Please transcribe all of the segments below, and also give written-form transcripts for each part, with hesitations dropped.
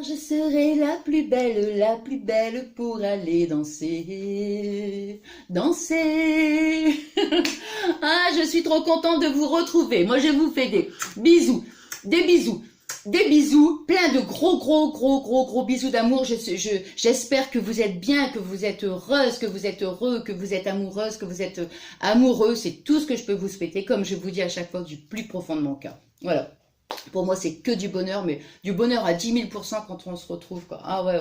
je serai la plus belle pour aller danser, danser. Ah, je suis trop contente de vous retrouver. Moi, je vous fais des bisous, des bisous. Des bisous, plein de gros bisous d'amour. J'espère que vous êtes bien, que vous êtes heureuse, que vous êtes heureux, que vous êtes amoureuse, que vous êtes amoureux. C'est tout ce que je peux vous souhaiter, comme je vous dis à chaque fois du plus profond de mon cœur. Voilà. Pour moi, c'est que du bonheur, mais du bonheur à 10 000% quand on se retrouve, quoi. Ah ouais.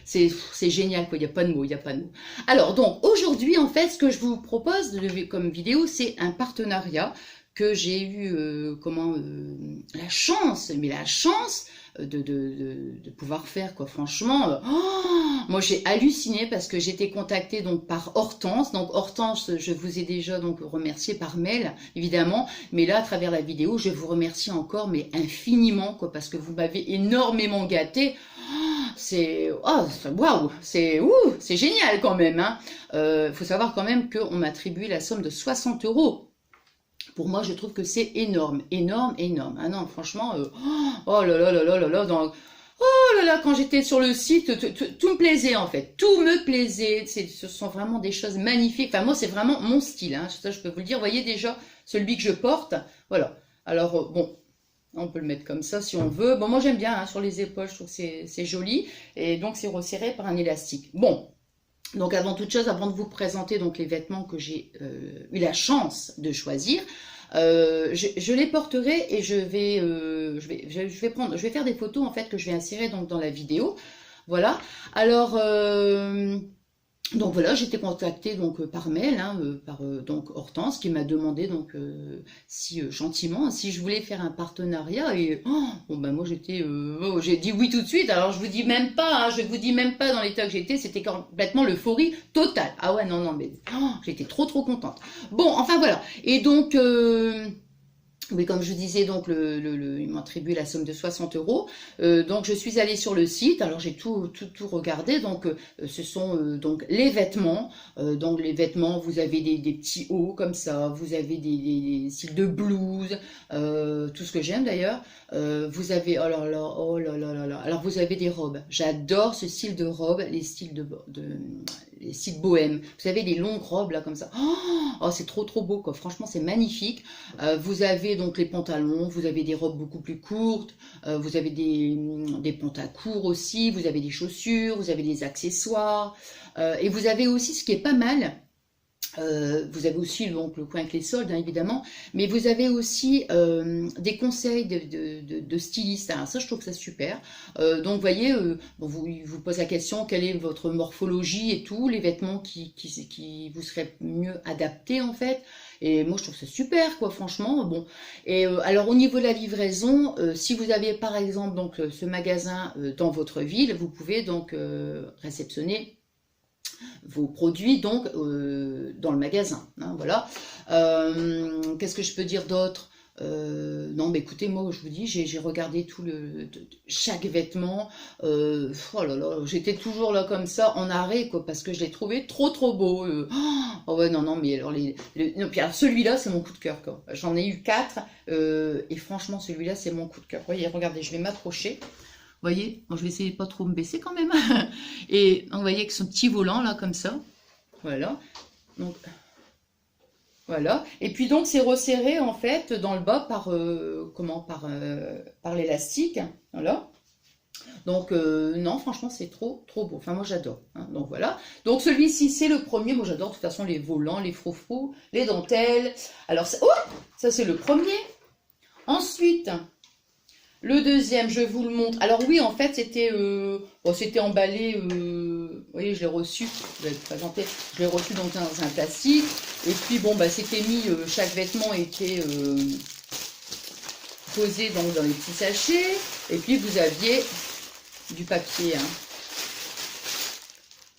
C'est génial, quoi. Il n'y a pas de mots, il n'y a pas de mots. Alors, donc, aujourd'hui, en fait, ce que je vous propose comme vidéo, c'est un partenariat que j'ai eu la chance de pouvoir faire, quoi. Franchement, moi j'ai halluciné parce que j'étais contactée donc par Hortense. Donc Hortense, je vous ai déjà donc remercié par mail évidemment, mais là à travers la vidéo, je vous remercie encore mais infiniment, quoi, parce que vous m'avez énormément gâté. C'est waouh, c'est génial quand même, hein. Faut savoir quand même qu'on m'a attribué la somme de 60 euros. Pour moi, je trouve que c'est énorme. Ah non, franchement, oh là là, quand j'étais sur le site, tout me plaisait en fait. Tout me plaisait. Ce sont vraiment des choses magnifiques. Enfin, moi, c'est vraiment mon style, hein. Ça, je peux vous le dire. Vous voyez déjà celui que je porte. Voilà. Alors, bon, on peut le mettre comme ça si on veut. Bon, moi, j'aime bien, hein, sur les épaules. Je trouve que c'est joli. Et donc, c'est resserré par un élastique. Bon. Donc avant toute chose, avant de vous présenter donc les vêtements que j'ai eu la chance de choisir, je les porterai et je vais faire des photos en fait que je vais insérer donc dans la vidéo. Voilà. Alors donc voilà, j'ai été contactée donc par mail, hein, par donc Hortense qui m'a demandé donc si gentiment si je voulais faire un partenariat et bon ben moi j'ai dit oui tout de suite. Alors je vous dis même pas, hein, je vous dis même pas dans l'état que j'étais, c'était complètement l'euphorie totale. Ah ouais non mais j'étais trop contente. Bon enfin voilà et donc oui, comme je vous disais, donc ils m'ont attribué la somme de 60 euros. Donc je suis allée sur le site. Alors j'ai tout regardé. Donc ce sont donc les vêtements. Donc les vêtements, vous avez des petits hauts comme ça. Vous avez des styles de blouse, tout ce que j'aime d'ailleurs. Vous avez oh là là. Alors vous avez des robes. J'adore ce style de robe, les styles les styles bohèmes. Vous savez les longues robes là comme ça. Oh c'est trop beau quoi. Franchement c'est magnifique. Vous avez donc les pantalons, vous avez des robes beaucoup plus courtes, vous avez des pantalons courts aussi, vous avez des chaussures, vous avez des accessoires, et vous avez aussi ce qui est pas mal. Vous avez aussi donc le coin avec les soldes, hein, évidemment, mais vous avez aussi des conseils de stylistes. Alors ça, je trouve que c'est super. Donc, vous voyez, bon, il vous pose la question quelle est votre morphologie et tout, les vêtements qui vous seraient mieux adaptés en fait. Et moi, je trouve ça super, quoi, franchement. Bon. Et alors, au niveau de la livraison, si vous avez par exemple donc ce magasin dans votre ville, vous pouvez donc réceptionner vos produits donc dans le magasin, hein, voilà. Qu'est-ce que je peux dire d'autre? Non mais écoutez, moi je vous dis, j'ai regardé chaque vêtement, oh là là, j'étais toujours là comme ça en arrêt quoi, parce que je l'ai trouvé trop beau. Oh ouais non mais alors non, puis alors celui-là c'est mon coup de cœur quoi. J'en ai eu 4 et franchement celui-là c'est mon coup de cœur. Vous voyez, regardez, je vais m'approcher. Vous voyez, bon, je vais essayer de pas trop me baisser quand même. Et vous voyez avec son petit volant là comme ça. Voilà. Donc voilà. Et puis donc c'est resserré en fait dans le bas par l'élastique. Voilà. Donc non, franchement c'est trop beau. Enfin moi j'adore, hein. Donc voilà. Donc celui-ci c'est le premier. Moi j'adore de toute façon les volants, les froufrous, les dentelles. Alors ça c'est le premier. Ensuite. Le deuxième, je vous le montre. Alors oui, en fait, c'était emballé. Vous voyez, je l'ai reçu. Je vais le présenter. Je l'ai reçu donc dans un plastique. Et puis bon, bah c'était mis. Chaque vêtement était posé donc dans les petits sachets. Et puis vous aviez du papier, hein.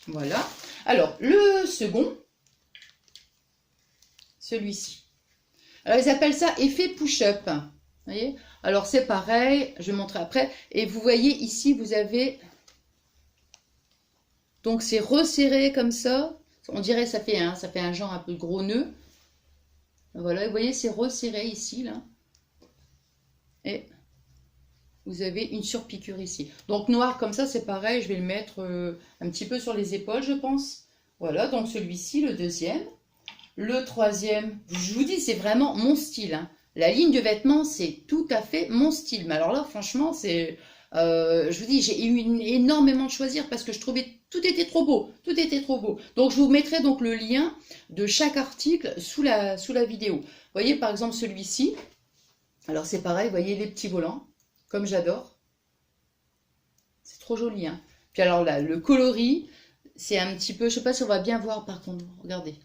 Voilà. Alors le second, celui-ci. Alors ils appellent ça effet push-up. Vous voyez? Alors c'est pareil, je vais montrer après. Et vous voyez ici, vous avez... Donc c'est resserré comme ça. On dirait ça fait un genre un peu de gros nœud. Voilà, vous voyez, c'est resserré ici, là. Et vous avez une surpiqûre ici. Donc noir comme ça, c'est pareil, je vais le mettre un petit peu sur les épaules, je pense. Voilà, donc celui-ci, le deuxième. Le troisième, je vous dis, c'est vraiment mon style, hein. La ligne de vêtements, c'est tout à fait mon style. Mais alors là, franchement, c'est... je vous dis, j'ai eu énormément de choisir parce que je trouvais tout était trop beau, tout était trop beau. Donc je vous mettrai donc le lien de chaque article sous la vidéo. Vous voyez par exemple celui-ci. Alors c'est pareil, vous voyez les petits volants, comme j'adore. C'est trop joli, hein. Puis alors là, le coloris, c'est un petit peu, je sais pas si on va bien voir par contre, regardez.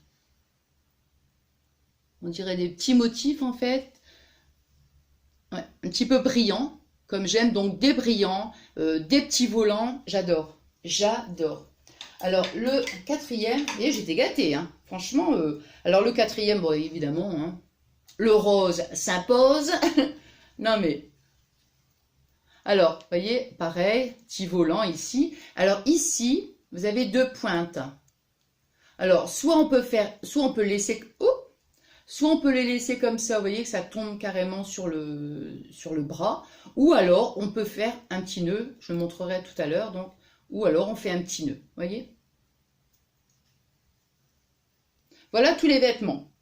On dirait des petits motifs en fait. Ouais, un petit peu brillant, comme j'aime, donc des brillants, des petits volants, j'adore, j'adore. Alors le quatrième, et j'étais gâtée, hein, franchement. Alors le quatrième, bon évidemment, hein, le rose s'impose. Non mais, alors, vous voyez, pareil, petit volant ici. Alors ici, vous avez deux pointes. Alors soit on peut laisser, soit on peut les laisser comme ça, vous voyez que ça tombe carrément sur le bras, ou alors on peut faire un petit nœud, je le montrerai tout à l'heure, donc, ou alors on fait un petit nœud, vous voyez. Voilà tous les vêtements.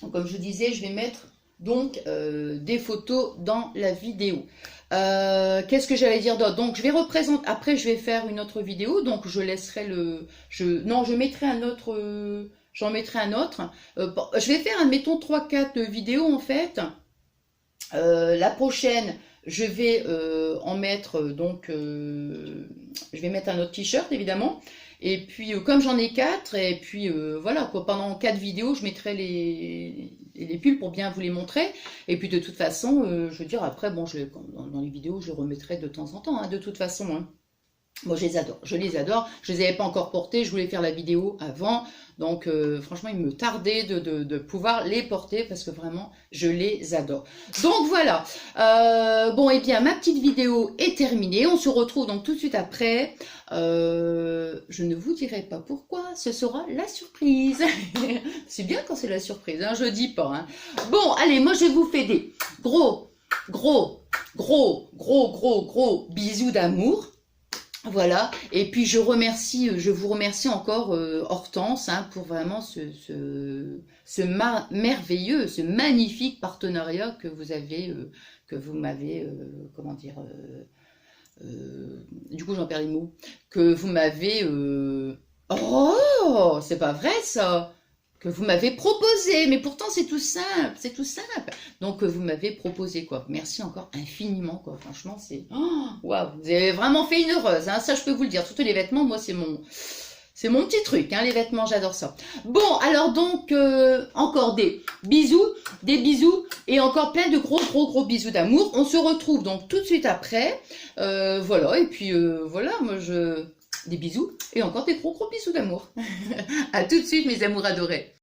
Donc, comme je vous disais, je vais mettre donc des photos dans la vidéo. Qu'est-ce que j'allais dire d'autre? Donc je vais représenter, après je vais faire une autre vidéo, donc je laisserai non, je mettrai un autre... J'en mettrai un autre. Bon, je vais faire, admettons, 3-4 vidéos en fait. La prochaine, je vais en mettre, donc, je vais mettre un autre t-shirt évidemment. Et puis, comme j'en ai 4, et puis voilà, quoi, pendant 4 vidéos, je mettrai les pulls pour bien vous les montrer. Et puis de toute façon, je veux dire, après, bon, dans les vidéos, je les remettrai de temps en temps, hein, de toute façon. Hein. Moi, je les adore, je les adore. Je les avais pas encore portés, je voulais faire la vidéo avant. Donc, franchement, il me tardait de pouvoir les porter parce que vraiment, je les adore. Donc, voilà. Bon, et bien, ma petite vidéo est terminée. On se retrouve donc tout de suite après. Je ne vous dirai pas pourquoi. Ce sera la surprise. C'est bien quand c'est la surprise, hein, je dis pas. Hein. Bon, allez, moi, je vous fais des gros bisous d'amour. Voilà, et puis je vous remercie encore Hortense hein, pour vraiment merveilleux, ce magnifique partenariat que vous m'avez, comment dire, du coup j'en perds les mots, que vous m'avez, oh, c'est pas vrai ça, que vous m'avez proposé, mais pourtant c'est tout simple, c'est tout simple. Donc vous m'avez proposé quoi. Merci encore infiniment quoi. Franchement c'est, waouh, vous avez vraiment fait une heureuse. Hein. Ça je peux vous le dire. Surtout les vêtements, moi c'est mon petit truc. Hein, les vêtements, j'adore ça. Bon alors donc encore des bisous et encore plein de gros bisous d'amour. On se retrouve donc tout de suite après. Voilà et puis voilà moi des bisous et encore des gros bisous d'amour. À tout de suite mes amours adorés.